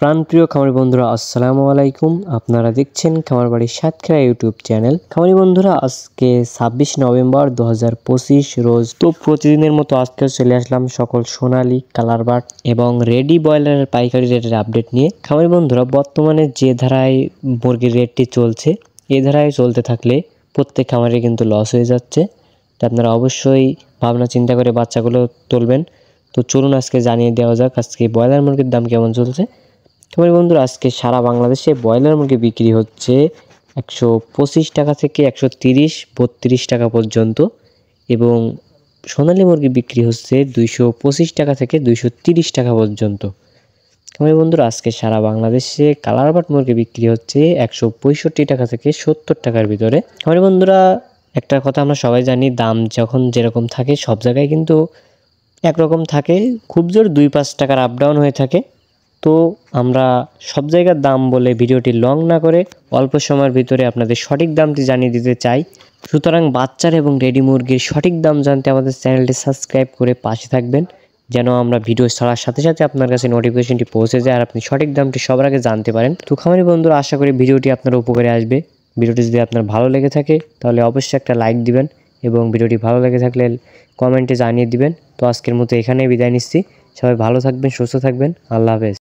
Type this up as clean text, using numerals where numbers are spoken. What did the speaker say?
প্রাণপ্রিয় খামারি বন্ধুরা আসসালামু আলাইকুম। আপনারা দেখছেন খামারবাড়ি সাতক্ষীরা ইউটিউব চ্যানেল। খামারি বন্ধুরা, আজকে 26 নভেম্বর 2025 রোজ। তো প্রতিদিনের মতো আজকেও চলে আসলাম সকল সোনালী, কালার বার্ড এবং রেডি ব্রয়লারের পাইকারি রেটের আপডেট নিয়ে। খামারি বন্ধুরা, বর্তমানে যে ধারায় মুরগির রেটটি চলছে, এই ধারায় চলতে থাকলে প্রত্যেক খামারে কিন্তু লস হয়ে যাচ্ছে। তো আপনারা অবশ্যই ভাবনা চিন্তা করে বাচ্চাগুলো তুলবেন। তো চলুন আজকে জানিয়ে দেওয়া যাক আজকে ব্রয়লার মুরগির দাম কেমন চলছে। খামারি বন্ধুরা, আজকে সারা বাংলাদেশে ব্রয়লার মুরগি বিক্রি হচ্ছে 125 টাকা থেকে 130-32 টাকা পর্যন্ত, এবং সোনালী মুরগি বিক্রি হচ্ছে 225 টাকা থেকে 230 টাকা পর্যন্ত। খামারি বন্ধুরা, আজকে সারা বাংলাদেশে কালার বাট মুরগি বিক্রি হচ্ছে 165 টাকা থেকে 70 টাকার ভিতরে। খামারি বন্ধুরা, একটা কথা আমরা সবাই জানি, দাম যখন যেরকম থাকে সব জায়গায় কিন্তু একরকম থাকে, খুব জোর 2-5 টাকার আপ ডাউন হয়ে থাকে। তো আমরা সব জায়গার দাম বলে ভিডিওটি লং না করে অল্প সময়ের ভিতরে আপনাদের সঠিক দামটি জানিয়ে দিতে চাই। সুতরাং বাচ্চার এবং রেডি মুরগির সঠিক দাম জানতে আমাদের চ্যানেলটি সাবস্ক্রাইব করে পাশে থাকবেন, যেন আমরা ভিডিও ছাড়ার সাথে সাথে আপনার কাছে নোটিফিকেশনটি পৌঁছে যায় আর আপনি সঠিক দামটি সবার আগে জানতে পারেন। তো খামারি বন্ধুরা, আশা করি ভিডিওটি আপনার উপকারে আসবে। ভিডিওটি যদি আপনার ভালো লেগে থাকে তাহলে অবশ্যই একটা লাইক দিবেন, এবং ভিডিওটি ভালো লেগে থাকলে কমেন্টে জানিয়ে দিবেন। তো আজকের মতো এখানেই বিদায় নিচ্ছি। সবাই ভালো থাকবেন, সুস্থ থাকবেন। আল্লাহ হাফেজ।